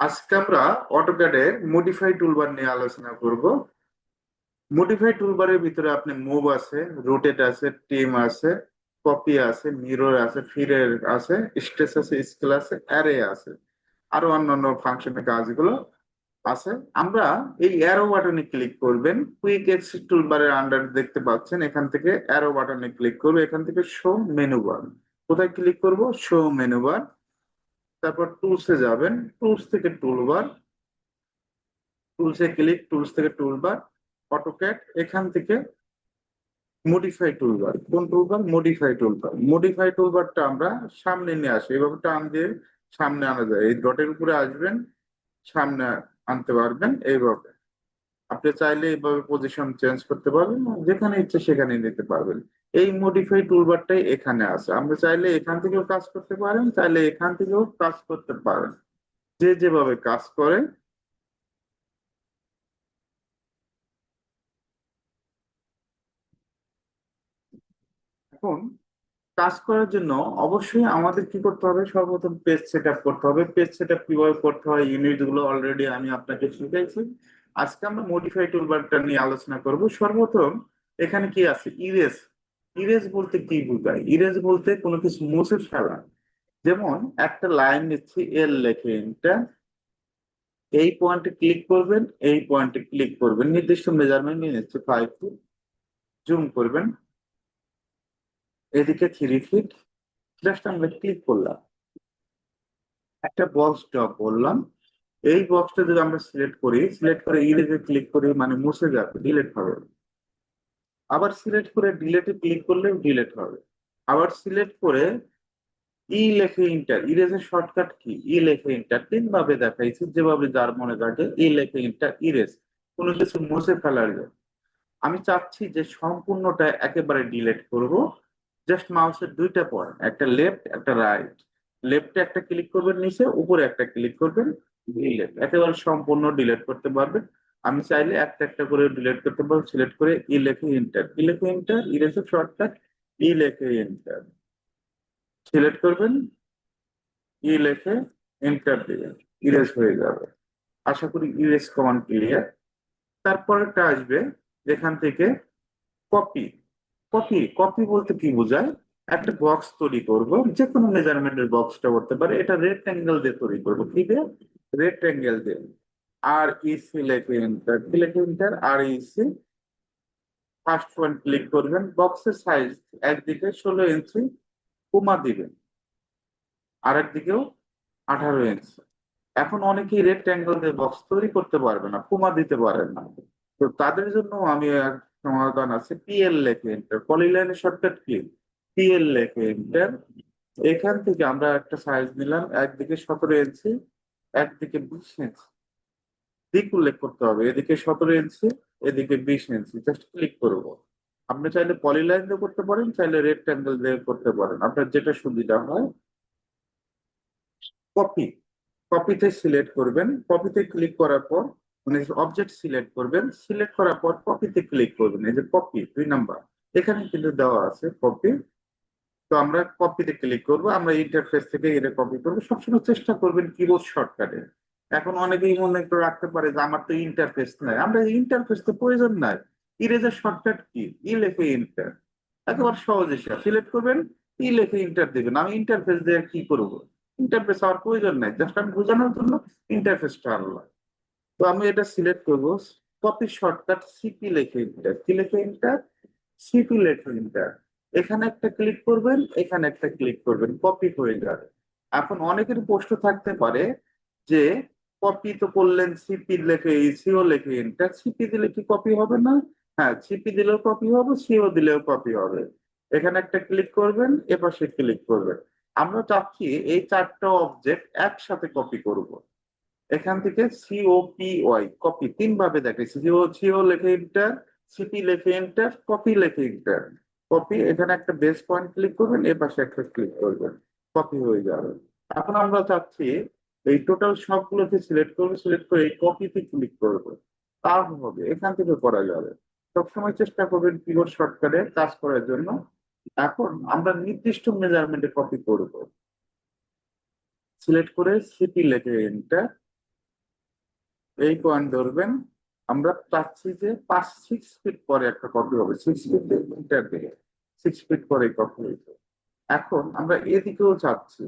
আজকে আমরা অটোক্যাডের modify toolbar নিয়ে আলোচনা করব। মডিফাই টুলবারের ভিতরে আপনি মুভ আছে, রোটেট আছে, টিম আছে, কপি আছে, মিরর আছে, ফিরের আছে, স্ট্রেস আছে, স্কেল আছে, অ্যারে আছে, আরো অন্যান্য ফাংশনের কাজগুলো আছে। আমরা এই অ্যারো বাটনে ক্লিক করবেন, কুইক এক্সিট টুলবারের আন্ডার দেখতে পাচ্ছেন, এখান থেকে অ্যারো বাটনে ক্লিক করবে, এখান থেকে শো মেনু বার। কোথায় ক্লিক করব? Show menu bar. তারপর টুলসে যাবেন, টুলস থেকে টুলবার, টুলসে ক্লিক, টুলস থেকে টুলবার, অটোক্যাড, এখান থেকে মডিফাই টুলবার। কোন টুলবার? Modify toolbar. মডিফাই টুলবারটা আমরা সামনে নিয়ে আসি, এভাবে টান দিয়ে সামনে আনা যায়। এই ডটের উপরে আসবেন, সামনে আনতে পারবেন এইভাবে। আপনি চাইলে এইভাবে পজিশন চেঞ্জ করতে পারবেন, যেখানে ইচ্ছে সেখানে নিতে পারবেন। এই মডিফাই টুলবারটাই এখানে আছে। আমরা চাইলে এখান থেকেও কাজ করতে পারেন, চাইলে এখান থেকেও কাজ করতে পারেন, যে যেভাবে কাজ করে। এখন কাজ করার জন্য অবশ্যই আমাদের কি করতে হবে? সর্বপ্রথম পেজ সেট আপ করতে হবে। পেজ সেট আপ কিভাবে করতে হয়, ইউনিট গুলো অলরেডি আমি আপনাকে শিখাইছি। আজকে আমরা মডিফাই টুলবারটা নিয়ে আলোচনা করব। সর্বপ্রথম এখানে কি আছে? ইরেজ। ইরেজ বলতে কি বোঝায়? ইরেজ বলতে কোনো কিছু মুছে ফেলা। যেমন একটা লাইন নিচ্ছি, এল লেখে, এটা এই পয়েন্টে ক্লিক করবেন, এই পয়েন্টে ক্লিক করবেন, নির্দিষ্ট মেজারমেন্ট নিয়ে নিচ্ছে 5 ফুট, জুম করবেন, এদিকে 3 ফিট, জাস্ট আমরা ক্লিক করলাম, একটা বক্স ড্র করলাম। এই বক্সটা যদি আমরা সিলেক্ট করি, সিলেক্ট করে ইরেজে ক্লিক করি, মানে মুছে যাবে, ডিলিট হবে। আবার সিলেক্ট করে ডিলেটে ক্লিক করলে ডিলিট হবে। আবার সিলেক্ট করে ই লেখে ইন্টার, ইরেজের শর্টকাট কি? ই লেখে ইন্টার। তিন ভাবে দেখাইছি, যেভাবে যার মনে থাকে। ই লেখে ইন্টার, ইরেজ, কোনো কিছু মুছে ফেলার জন্য। আমি চাচ্ছি যে সম্পূর্ণটা একেবারে ডিলিট করব। জাস্ট মাউসের দুইটা পয়েন্ট, একটা লেফট একটা রাইট। লেফটে একটা ক্লিক করবেন, নিচে উপরে একটা ক্লিক করবেন, ডিলিট, একেবারে সম্পূর্ণ ডিলিট করতে পারবেন। আমি চাইলে একটা একটা করে ডিলিট করতে পারবো। সিলেক্ট করে ই লেখে এন্টার, ই লেখে এন্টার, ইরেজের শর্টকাট ই লেখে এন্টার। সিলেক্ট করবেন, ই লেখে এন্টার দিবেন, ইরেজ হয়ে যাবে। আশা করি ইরেজ কমান্ড ক্লিয়ার। তারপরটা আসবে এখান থেকে কপি। কপি, কপি বলতে কি বোঝায়? একটা বক্স তৈরি করব, যে কোনো মেজারমেন্টের বক্সটা করতে পারে। এটা রেক্ট্যাঙ্গেল দিয়ে তৈরি করবো। কি দিয়ে? রেক্ট্যাঙ্গেল দিয়ে। আর ইসি লেখে এন্টার, কি লেখে এন্টার? আর ইসি। ফার্স্ট পয়েন্ট ক্লিক করবেন, বক্সের সাইজ একদিকে 16 ইঞ্চি, কমা দিবেন, আর একদিকেও 18 ইঞ্চি। এখন অনেকেই রেক্ট্যাঙ্গেল দিয়ে বক্স তৈরি করতে পারবে না, কমা দিতে পারে না। তো তাদের জন্য আমি এক সমাধান আছে, পিএল লেখে এন্টার। পলিলাইনের shortcut key? পিএল লেখে এন্টার। এখান থেকে আমরা একটা সাইজ নিলাম, একদিকে 17 ইঞ্চি, একদিকে 20 ইঞ্চি। দিক উল্লেখ করতে হবে, এদিকে 17 ইঞ্চি, এদিকে 20 ইঞ্চি। জাস্ট ক্লিক করব। আপনি চাইলে পলিলাইন দিয়ে করতে পারেন, চাইলে রেক্ট্যাঙ্গেল দিয়ে করতে পারেন, আপনার যেটা সুবিধা হয়। কপি, কপিতে সিলেক্ট করবেন, কপিতে ক্লিক করার পর মানে অবজেক্ট সিলেক্ট করবেন, সিলেক্ট করার পর কপিতে ক্লিক করবেন। এই যে কপি 2 নাম্বার, এখানে কিন্তু দেওয়া আছে কপি। তো আমরা কপিতে ক্লিক করব, আমরা ইন্টারফেস থেকে এটা কপি করবো। সবসময় চেষ্টা করবেন কিবোর্ড শর্টকাটে। এখন অনেকেই মনে করে রাখতে পারে যে আমার তো ইন্টারফেস নাই। আমরা ইন্টারফেস তো প্রয়োজন নাই। Eraser shortcut key? ই লেখে ইন্টার, একেবারে সহজে সিলেক্ট করবেন, ই লেখে ইন্টার দিবেন। আমি ইন্টারফেস দিয়ে কি করব? ইন্টারফেস হওয়ার প্রয়োজন নাই, জাস্ট আমি বোঝানোর জন্য ইন্টারফেসটা আনলাম। তো আমি এটা সিলেক্ট করব, কপি শর্টকাট সিপি লেখে ইন্টার, কি লেখে ইন্টার? সিপি লেখে ইন্টার। এখানে একটা ক্লিক করবেন, এখানে একটা ক্লিক করবেন, কপি হয়ে যাবে। এখন অনেকের প্রশ্ন থাকতে পারে যে কপি তো করলেন, সিপি লেখে সিও লেখে ইন্টার, সিপি দিলে কি কপি হবে না? হ্যাঁ, সিপি দিলেও কপি হবে, সিও দিলেও কপি হবে। এখানে একটা ক্লিক করবেন, এপাশে ক্লিক করবেন। আমরা চাচ্ছি এই চারটা অবজেক্ট একসাথে কপি করব। এখান থেকে সিওপি ওয়াই, কপি 3 ভাবে দেখাইছি। সিও, সিও লেখে এন্টার, সিপি লেখে এন্টার, কপি লেখে এন্টার। কপি, এখানে একটা বেস পয়েন্ট ক্লিক করবেন, এ পাশে একটা ক্লিক করবেন, কপি হয়ে যাবে। এখন আমরা চাচ্ছি এই টোটাল সবগুলোকে সিলেক্ট করবো, সিলেক্ট করে এই কপিতে ক্লিক করবো। তা হবে, এখান থেকে করা যাবে। সবসময় চেষ্টা করবেন কিবোর্ড শর্টকাটে কাজ করার জন্য। এখন আমরা নির্দিষ্ট মেজারমেন্টে কপি করব। সিলেক্ট করে সিপি লেখে এন্টার, এই পয়েন্ট ধরবেন, আমরা চাচ্ছি যে 6 ফিট পরে একটা কপি হবে, 6 ফিট ইন্টার দিকে, 6 ফিট পরে কপি হয়েছে। এখন আমরা এদিকেও চাচ্ছি,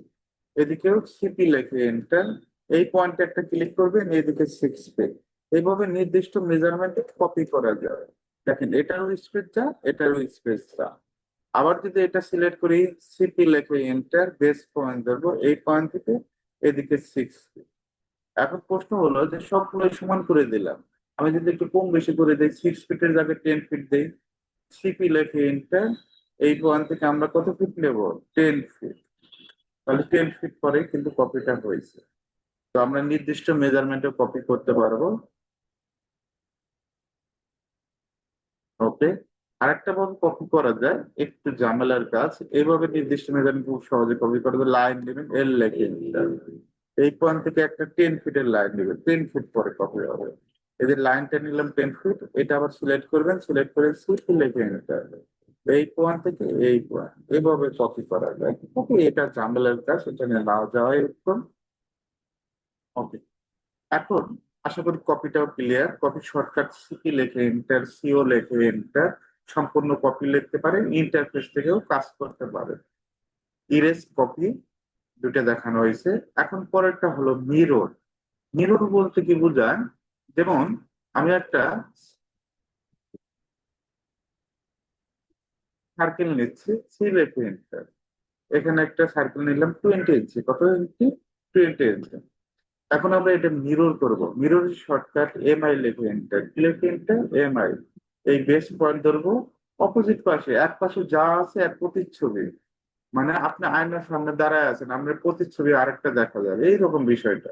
এদিকেও সিপি লিখে এন্টার, এই পয়েন্টে একটা ক্লিক করবেন, এদিকে 6 ফিট। এইভাবে নির্দিষ্ট মেজারমেন্ট কপি করা যায়। দেখেন এটারও স্পেস যা, এটারও স্পেস যা। আবার যদি এটা সিলেক্ট করি, সিপি লিখে এন্টার, বেস পয়েন্ট ধরবো, এই পয়েন্ট থেকে এদিকে 6 ফিট। এখন প্রশ্ন হলো যে সবগুলো সমান করে দিলাম, আমি যদি একটু কম বেশি করে দিই, 6 ফিটের জায়গায় 10 ফিট দিই, সিপি লিখে এন্টার, এই পয়েন্ট থেকে আমরা কত ফিট নেব, 10 ফিট। তাহলে 10 ফিট পরে কিন্তু কপিটা হয়েছে। তো আমরা নির্দিষ্ট মেজারমেন্টে কপি করতে পারবো। ওকে, আরেকটা ভাবে কপি করা যায়, একটু ঝামেলার কাজ। এইভাবে নির্দিষ্ট মেজারমেন্ট খুব সহজে কপি করা যায়। লাইন নেবেন, এল লিখে দিবেন, এই পয়েন্ট থেকে একটা 10 ফিটের লাইন নেবেন, 10 ফিট পরে কপি হবে। এই যে লাইনটা নিলাম 10 ফিট, এটা আবার সিলেক্ট করবেন, সিলেক্ট করে সিপি লিখে নিতে হবে, এই পয়েন্ট থেকে এই পয়েন্ট, এইভাবে কপি করা যায়। ওকে, এটা ঝামেলার কাজ, এটা নিয়ে না যাওয়াই উত্তম। ওকে, এখন আশা করি কপিটাও ক্লিয়ার। কপি শর্টকাট সিপি লেখে এন্টার, সিও লেখে এন্টার, সম্পূর্ণ কপি লিখতে পারেন, ইন্টারফেস থেকেও কাজ করতে পারেন। ইরেজ কপি দুটো দেখানো হয়েছে। এখন পরেরটা হলো মিরর। মিরর বলতে কি বোঝায়, যেমন আমি একটা সার্কেল নিচ্ছি, সি লেখে এন্টার, এখানে একটা সার্কেল নিলাম 20 ইঞ্চি, কত ইঞ্চি, 20 ইঞ্চি। এখন আমরা এটা মিরর করব, মিরর শর্টকাট এমআই লিখে এন্টার, লিখে এন্টার এমআই, এই বেস পয়েন্ট ধরবো, অপোজিট পাশে এক পাশে যা আছে এক প্রতিচ্ছবি, মানে আপনি আয়নার সামনে দাঁড়ায় আছেন, আপনার প্রতিচ্ছবি আরেকটা দেখা যাবে, এইরকম বিষয়টা।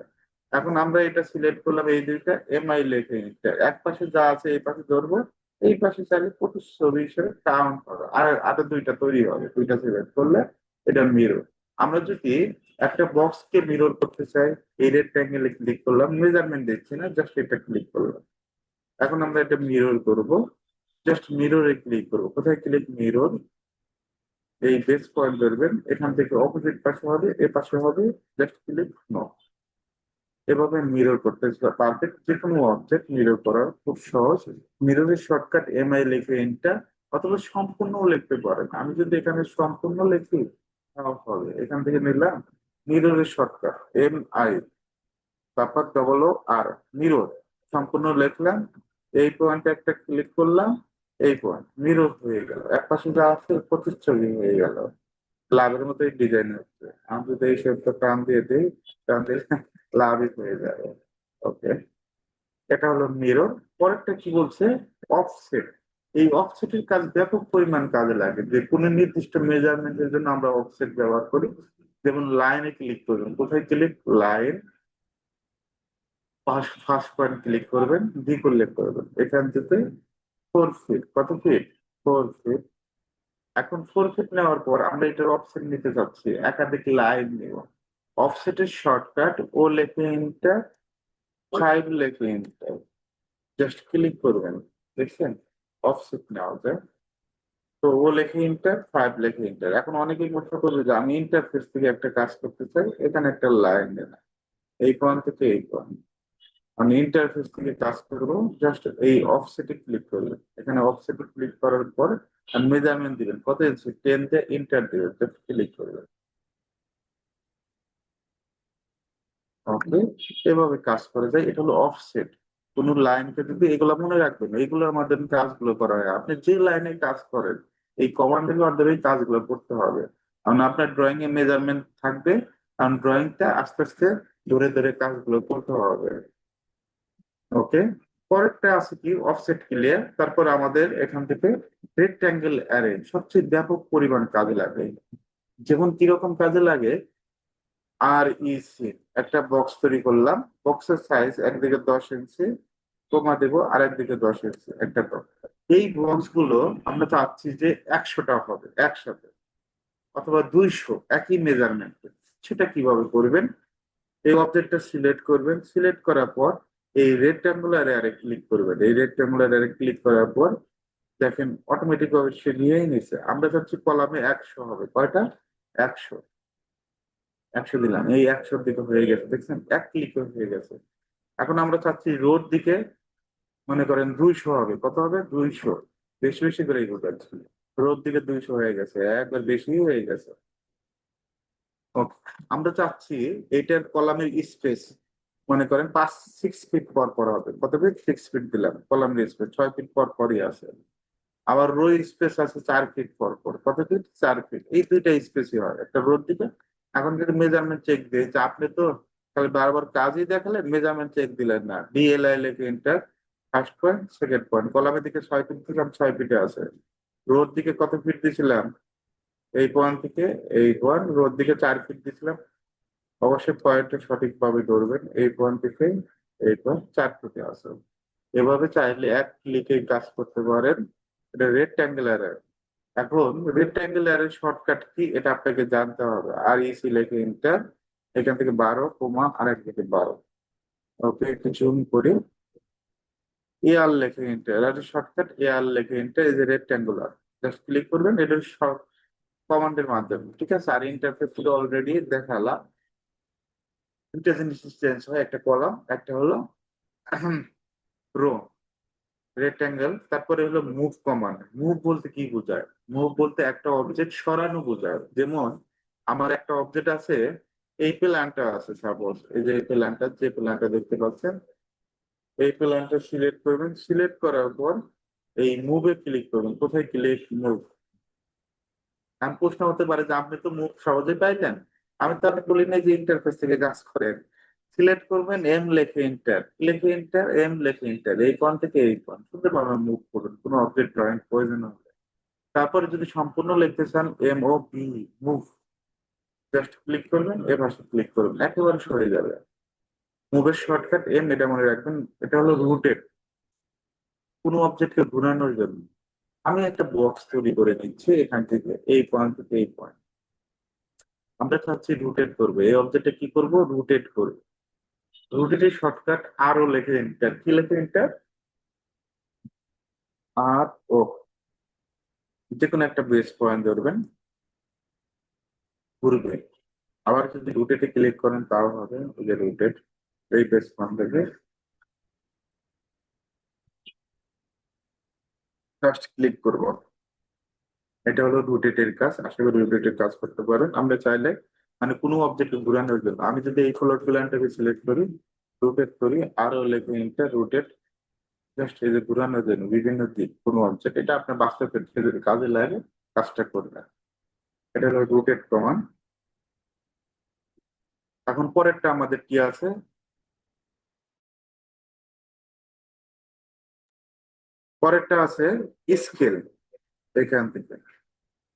এখন আমরা এটা সিলেক্ট করলাম, এই দুইটা এমআই লিখে এন্টার, এক পাশে যা আছে এই পাশে ধরবো, এই পাশে চাইলে প্রতিচ্ছবি হিসেবে কাউন্ট হবে, আর আরো দুইটা তৈরি হবে, দুইটা সিলেক্ট করলে এটা মিরর। আমরা যদি একটা বক্স কে মিরর করতে চাই, এই রেক্ট্যাঙ্গেলে ক্লিক করলাম, মেজারমেন্ট দিচ্ছি না, জাস্ট এটা ক্লিক করলাম। এখন আমরা এটা মিরর করব, জাস্ট মিররে ক্লিক করব, কোথায় ক্লিক, মিরর, এই বেস পয়েন্ট ধরবেন, এখান থেকে অপোজিট পাশে হবে, এ পাশে হবে, জাস্ট ক্লিক নো। এভাবে মিরর করতে পারবেন, যে কোনো অবজেক্ট মিরর করা খুব সহজ। মিররের শর্টকাট এমআই লিখে এন্টার, অথবা সম্পূর্ণ লিখতে পারেন। আমি যদি এখানে সম্পূর্ণ লিখি তাও হবে, এখান থেকে নিলাম মিররের শর্টকাট এম আই, তারপর ডবল ও আর, মিরর, সম্পূর্ণ লিখলাম, এই পয়েন্টে একটা ক্লিক করলাম, এই পয়েন্ট মিরর হয়ে গেল, এক পাশে যা আছে প্রতিচ্ছবি হয়ে গেল, লাভের মতো ডিজাইন হচ্ছে। আমি যদি এই শেপটা টান দিয়ে দিই, টান দিয়ে লাভই হয়ে যাবে। ওকে, এটা হলো মিরর। পরেরটা কি বলছে, অফসেট। এই অফসেটের কাজ ব্যাপক পরিমাণ কাজে লাগে, যে কোনো নির্দিষ্ট মেজারমেন্টের জন্য আমরা অফসেট ব্যবহার করি। যেমন লাইনে ক্লিক করবেন, কোথায় click, line, first point click করবেন, ডি উল্লেখ করবেন, এখান থেকে 4 ফিট, কত ফিট, 4 ফিট। এখন 4 ফিট নেওয়ার পর আমরা এটার অফসেট নিতে চাচ্ছি, একাধিক লাইন নিব, অফসেটের শর্টকাট ও লেখে ইন্টার, 5 লেখে ইন্টার, জাস্ট ক্লিক করবেন, দেখছেন অফসেট নেওয়া যায়। তো ও লেখে ইন্টার, 5 লেখে ইন্টার। এখন অনেকেই প্রশ্ন করবে যে আমি ইন্টারফেস থেকে একটা কাজ করতে চাই, এখানে একটা লাইন দেন, এই পয়েন্ট থেকে এই পয়েন্ট, আমি ইন্টারফেস থেকে কাজ করবো, জাস্ট এই অফসেটে ক্লিক করবেন, এখানে অফসেটে ক্লিক করার পর মেজারমেন্ট দিবেন, কত ইঞ্চি, 10 দিয়ে ইন্টার দিবেন, জাস্ট ক্লিক করবেন। ওকে, এভাবে কাজ করা যায়, এটা হলো অফসেট। কোন লাইনকে যদি, এগুলো মনে রাখবেন, এগুলোর মাধ্যমে কাজগুলো করা হয়। আপনি যে লাইনে কাজ করেন, এই কমান্ডের মাধ্যমে কাজগুলো করতে হবে। কারণ আপনার ড্রয়িং এ মেজারমেন্ট থাকবে, কারণ ড্রয়িংটা আস্তে আস্তে ধরে ধরে কাজগুলো করতে হবে। ওকে, পরেরটা আছে কি, অফসেট ক্লিয়ার। তারপর আমাদের এখান থেকে রেক্ট্যাঙ্গেল অ্যারে সবচেয়ে ব্যাপক পরিমাণ কাজে লাগে। যেমন কিরকম কাজে লাগে, আর ইসি, একটা বক্স তৈরি করলাম, বক্সের সাইজ একদিকে 10 ইঞ্চি, কমা দেবো, আর একদিকে 10 ইঞ্চি একটা বক্স। এই বক্স গুলো আমরা চাচ্ছি যে 100টা হবে একসাথে, অথবা 200, একই মেজারমেন্ট। সেটা কিভাবে করবেন, এই অবজেক্টটা সিলেক্ট করবেন, সিলেক্ট করার পর এই রেক্ট্যাঙ্গুলার এরে ক্লিক করবেন, এই রেক্ট্যাঙ্গুলার এরে ক্লিক করার পর দেখেন অটোমেটিক ভাবে সে নিয়েই নিছে। আমরা চাচ্ছি কলামে 100 হবে, কয়টা, 100, 100 দিলাম, এই 100 দিকে হয়ে গেছে, দেখছেন এক ক্লিক হয়ে গেছে। এখন আমরা চাচ্ছি রোড দিকে মনে করেন 200 হবে, কত হবে 200, বেশি বেশি করে বোঝাচ্ছি। রোড দিকে 200 হয়ে গেছে, একবার বেশি হয়ে গেছে। ওকে, আমরা চাচ্ছি এটার কলামের স্পেস মনে করেন 6 ফিট পর পর হবে, কত ফিট 6 ফিট দিলাম, কলামের স্পেস 6 ফিট পর পরই আছে। আবার রো স্পেস আছে 4 ফিট পর পর, কত ফিট 4 ফিট, এই দুইটা স্পেসই হয় একটা রোড দিকে। এখন যদি মেজারমেন্ট চেক দিয়ে যে আপনি তো খালি বারবার কাজই দেখালেন, মেজারমেন্ট চেক দিলেন না, ডিএলআই লেখে inter first point second point, কলামের দিকে 6 ফিট দিলাম, 6 ফিটে আছে। রোড দিকে কত ফিট দিয়েছিলাম, এই পয়েন্ট থেকে এই পয়েন্ট, রোড দিকে 4 ফিট দিয়েছিলাম। অবশ্যই পয়েন্টটা সঠিকভাবে ধরবেন, এই পয়েন্ট থেকে এই পয়েন্ট 4 ফিটে আছে। এভাবে চাইলে এক ক্লিকে কাজ করতে পারেন। এটা রেক্ট্যাঙ্গেল অ্যারে। এখন রেক্ট্যাঙ্গেল অ্যারে শর্টকাট কি এটা আপনাকে জানতে হবে। আর ইসি লেখে ইন্টার, এখান থেকে 12 কমা আর এক থেকে 12। ওকে, একটু জুম করি। এ আর লেখে ইন্টার, আর শর্টকাট এ আর লেখে ইন্টার, এই যে রেক্ট্যাঙ্গুলার, জাস্ট ক্লিক করবেন এটার কমান্ডের মাধ্যমে, ঠিক আছে। আর ইন্টারফেস অলরেডি দেখালাম। দুটা জিনিস চেঞ্জ হয়, একটা কলাম, একটা হলো রো। রেক্ট্যাঙ্গেল, তারপরে হলো মুভ কমান্ড। মুভ বলতে কি বোঝায়, মুভ বলতে একটা অবজেক্ট সরানো বোঝায়। যেমন আমার একটা অবজেক্ট আছে, এই প্ল্যানটা আছে, সাপোজ এই যে এই প্ল্যানটা, যে প্ল্যানটা দেখতে পাচ্ছেন, এই প্ল্যানটা সিলেক্ট করবেন, সিলেক্ট করার পর এই মুভে ক্লিক করবেন। কোথায় ক্লিক, মুভ। এখন প্রশ্ন হতে পারে যে আপনি তো মুভ সহজে পাইলেন, আমি তো আপনি বলি নাই যে ইন্টারফেস থেকে কাজ করেন। সিলেক্ট করবেন, এম লেখে ইন্টার, লিখে ইন্টার, এম লেখে ইন্টার, এই পয়েন্ট থেকে এই পয়েন্ট সুন্দরভাবে মুভ করুন, কোনো অবজেক্ট ড্রয়িং প্রয়োজন হবে। তারপরে যদি সম্পূর্ণ লিখতে চান, M O B, move, just click করবেন, এ পাশে ক্লিক করবেন, একেবারে সরে যাবে। মুভের শর্টকাট এম, এটা মনে রাখবেন, এটা হলো রুটেড, কোনো অবজেক্টকে ঘুরানোর জন্য। আমি একটা বক্স তৈরি করে নিচ্ছি, এখান থেকে এই পয়েন্ট থেকে এই পয়েন্ট আমরা চাচ্ছি রুটেট করবো, এই অবজেক্টে কি করব, রুটেট করবো। রুটেটের শর্টকাট আরও লেখে এন্টার, কি লেখে এন্টার, আর ও, যে কোনো একটা বেস পয়েন্ট ধরবেন, ঘুরবে। আবার যদি রুটেটে ক্লিক করেন তাও হবে, ওই যে রুটেট, এই বেস পয়েন্ট থেকে জাস্ট ক্লিক করব। এটা হলো রুটেটের কাজ, আশা করি রুটেটের কাজ করতে পারেন। আমরা চাইলে মানে কোনো অবজেক্ট ঘুরানোর জন্য, আমি যদি এই ফ্লোর প্ল্যানটাকে সিলেক্ট করি, রোটেট করি, আরো লেখে ইন্টার রোটেট, জাস্ট এই যে ঘুরানোর জন্য বিভিন্ন দিক কোনো অবজেক্ট, এটা আপনার বাস্তব ক্ষেত্রে যদি কাজে লাগে কাজটা করবে। এটা হলো রোটেট কমান্ড। এখন পরেরটা আমাদের কি আছে, পরেরটা আছে স্কেল। এখান থেকে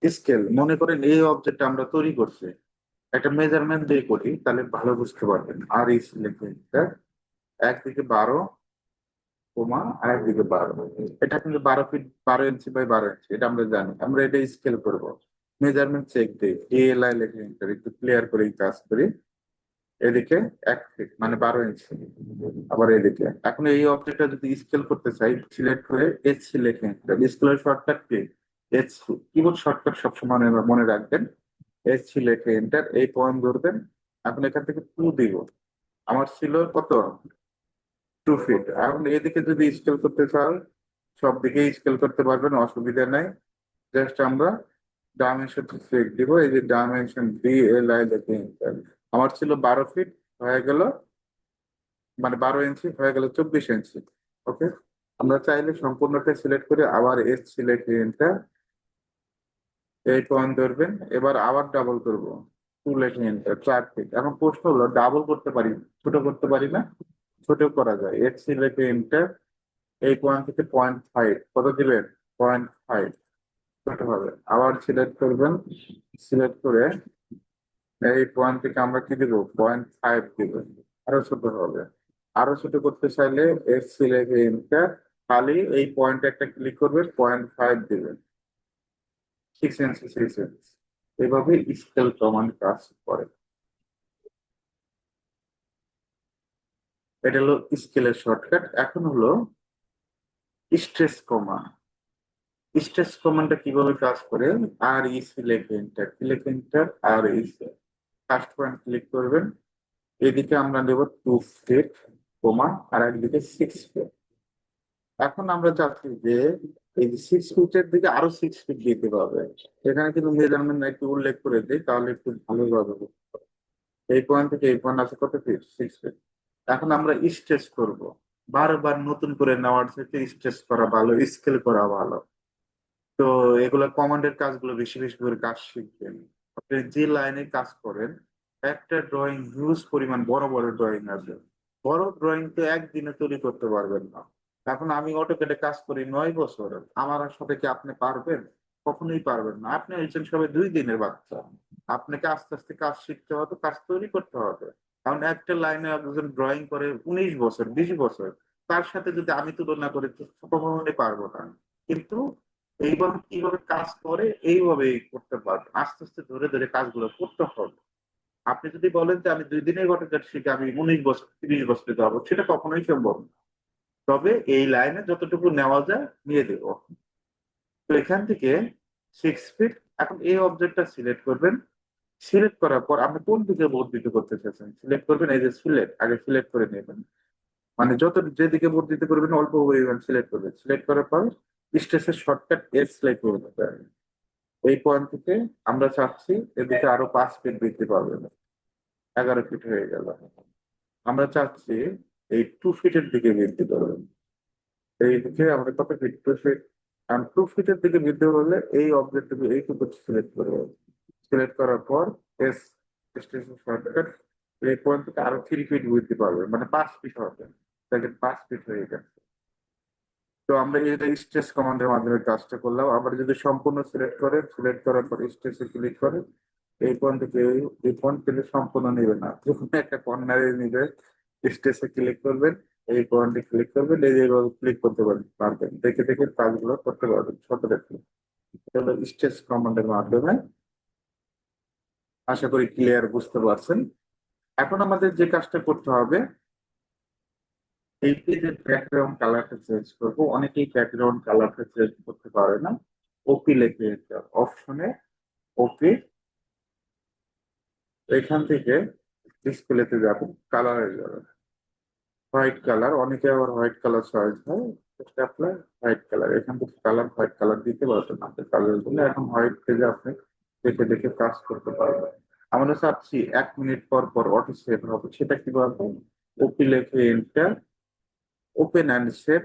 স্কেল, মনে করেন এই অবজেক্ট আমরা তৈরি করছি, একটা মেজারমেন্ট দিয়ে করি তাহলে ভালো বুঝতে পারবেন। আর এই লিখে একদিকে 12 কমা আর একদিকে 12, এটা কিন্তু 12 ফিট 12 ইঞ্চি বাই 12 ইঞ্চি, এটা আমরা জানি। আমরা এটা স্কেল করবো, মেজারমেন্ট চেক দিই, ডিএলআই লেখে enter, একটু ক্লিয়ার করে কাজ করি। এদিকে 1 ফিট মানে 12 ইঞ্চি, আবার এদিকে। এখন এই অবজেক্টটা যদি স্কেল করতে চাই, সিলেক্ট করে এইচসি লেখে enter, স্কেলের shortcut key, HC, keyboard shortcut সবসময় মনে মনে রাখবেন। এইচসি লেখে এন্টার, এই পয়েন্ট ধরবেন। এখন এখান থেকে 2 দিব, আমার ছিল কত 2 ফিট। এখন এদিকে যদি স্কেল করতে চাও সব দিকে স্কেল করতে পারবেন, অসুবিধা নাই। জাস্ট আমরা ডাইমেনশন চেক দিব, এই যে ডাইমেনশন ডিএলআই দেখে আমার ছিল 12 ফিট, হয়ে গেল মানে 12 ইঞ্চি হয়ে গেল 24 ইঞ্চি। ওকে, আমরা চাইলে সম্পূর্ণটা সিলেক্ট করে আবার এস সিলেক্ট এন্টার, এই পয়েন্ট ধরবেন। এবার আবার ডাবল করব, 2 লেখে এন্টার, 4 ফিট। এখন প্রশ্ন হলো ডাবল করতে পারি, ছোট করতে পারি না, ছোট করা যায়, এস সিলেক্ট এন্টার, এই পয়েন্ট থেকে 0.5, কত দিবেন 0.5, ছোট হবে। আবার সিলেক্ট করবেন, সিলেক্ট করে এই পয়েন্ট থেকে আমরা কি দিব 0.5 দিব, আরো ছোট হবে। আরো ছোট করতে চাইলে এস সিলেক্ট এন্টার, খালি এই পয়েন্ট একটা ক্লিক করবেন, 0.5 দিবেন, 6 ইঞ্চি 6 ইঞ্চি। এভাবে স্কেল কমান্ড কাজ করে। এটা হলো স্কেলের শর্টকাট। এখন হলো স্ট্রেস কমান্ড। স্ট্রেস কমান্ডটা কিভাবে কাজ করে, আর ই সিলেক্ট এন্টার, সিলেক্ট এন্টার, আর ই ফার্স্ট পয়েন্ট ক্লিক করবেন, এদিকে আমরা নেব 2 ফিট, কমা আর একদিকে 6 ফিট। এখন আমরা চাচ্ছি যে এই যে 6 ফিটের দিকে আরো 6 ফিট দিতে হবে। এখানে কিন্তু মেজারমেন্ট একটু উল্লেখ করে দিই, তাহলে একটু ভালোভাবে বুঝতে পারবে। এই পয়েন্ট থেকে এই পয়েন্ট আছে কত ফিট? 6 ফিট। এখন আমরা স্ট্রেস করব, বারবার নতুন করে নেওয়ার থেকে স্ট্রেস করা ভালো, স্কেল করা ভালো। তো এগুলো কমান্ডের কাজগুলো বেশি বেশি করে কাজ শিখবেন। আপনি যে লাইনে কাজ করেন, একটা ড্রয়িং হিউজ পরিমাণ বড় বড় ড্রয়িং আছে, বড় ড্রয়িং তো একদিনে তৈরি করতে পারবেন না। এখন আমি অটোক্যাডে কাজ করি 9 বছর, আমার সাথে কি আপনি পারবেন? কখনোই পারবেন না। আপনি হচ্ছেন সবাই 2 দিনের বাচ্চা। আপনাকে আস্তে আস্তে কাজ শিখতে হবে, কাজ তৈরি করতে হবে। কারণ একটা লাইনে একজন ড্রয়িং করে 19 বছর 20 বছর, তার সাথে যদি আমি তুলনা করি তো কখনোই পারবো না। কিন্তু এইভাবে কিভাবে কাজ করে এইভাবে করতে পারবেন, আস্তে আস্তে ধরে ধরে কাজগুলো করতে হবে। আপনি যদি বলেন যে আমি 2 দিনের অটোক্যাড শিখে আমি 19 বছর 30 বছরে যাবো, সেটা কখনোই সম্ভব না। তবে এই লাইনে যতটুকু নেওয়া যায় নিয়ে দেব। তো এখান থেকে 6 ফিট, এখন এই অবজেক্টটা সিলেক্ট করবেন। সিলেক্ট করার পর আপনি কোন দিকে বর্ধিত করতে চাচ্ছেন সিলেক্ট করবেন, এই যে সিলেক্ট, আগে সিলেক্ট করে নেবেন। মানে যত যেদিকে বর্ধিত করবেন অল্প পরিমাণ সিলেক্ট করবেন। সিলেক্ট করার পর স্ট্রেসের শর্টকাট এস সিলেক্ট করবেন। এই পয়েন্ট থেকে আমরা চাচ্ছি এদিকে আরো 5 ফিট বৃদ্ধি পাবে, 11 ফিট হয়ে গেল। আমরা চাচ্ছি এই 2 ফিটের দিকে বৃদ্ধি করবেন। এই দিকে আমাদের কত ফিট? 2 ফিট। আর 2 ফিটের দিকে বৃদ্ধি হলে এই অবজেক্ট এইটুকু সিলেক্ট করবো। সিলেক্ট করার পর এস স্টেশন শর্টকাট, এই পয়েন্ট থেকে আরো 3 ফিট বৃদ্ধি পাবে, মানে 5 ফিট হবে। দেখেন 5 ফিট হয়ে গেছে। তো আমরা এটা স্ট্রেস কমান্ডের মাধ্যমে কাজটা করলাম। আবার যদি সম্পূর্ণ সিলেক্ট করে, সিলেক্ট করার পর স্ট্রেসে ক্লিক করে এই পয়েন্ট থেকে এই পয়েন্ট থেকে সম্পূর্ণ নেবে না, যখন একটা কর্নারে নিবে স্ট্রেসে ক্লিক করবেন, এই পয়েন্টে ক্লিক করবেন, এই যেভাবে ক্লিক করতে পারবেন, দেখে দেখে কাজগুলো করতে পারবেন ছোট দেখে। এটা হলো স্ট্রেস কমান্ডের মাধ্যমে। আশা করি ক্লিয়ার বুঝতে পারছেন। এখন আমাদের যে কাজটা করতে হবে, এই পেজের ব্যাকগ্রাউন্ড কালারটা চেঞ্জ করবো। অনেকেই ব্যাকগ্রাউন্ড কালারটা চেঞ্জ করতে পারে না। ওপি লিখে অপশনে ওপি, এখান থেকে ডিসপ্লেতে যাব, কালারে যাবে হোয়াইট কালার। অনেকে আবার হোয়াইট কালার চয়েস হয়, অ্যাপ্লাই হোয়াইট কালার। এখান থেকে কালার হোয়াইট কালার দিতে পারবেন আপনার কালার জন্য। এখন হোয়াইট পেজে আপনি দেখে দেখে কাজ করতে পারবেন। আমরা চাচ্ছি 1 মিনিট পর পর অটো সেভ হবে, সেটা কিভাবে? ওপি লিখে এন্টার, ওপেন অ্যান্ড সেভ।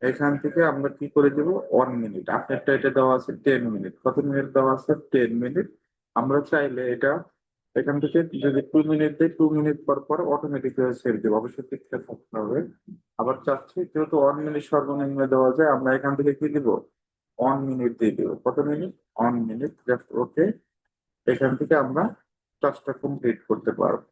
এখান থেকে আমরা কি করে দেব? 1 মিনিট। আপনারটা এটা দেওয়া আছে 10 মিনিট। কত মিনিট দেওয়া আছে? 10 মিনিট। আমরা চাইলে এটা এখান থেকে যদি 2 মিনিট দেয়, 2 মিনিট পর পর অটোমেটিক সেভ দেবো, অবশ্যই ঠিকঠাক থাকতে হবে। আবার চাচ্ছি যেহেতু 1 মিনিট সর্বনিম্ন দেওয়া যায়, আমরা এখান থেকে কি দিব? 1 মিনিট দিয়ে দেবো। কত মিনিট? 1 মিনিট। Just okay. এখান থেকে আমরা কাজটা কমপ্লিট করতে পারবো।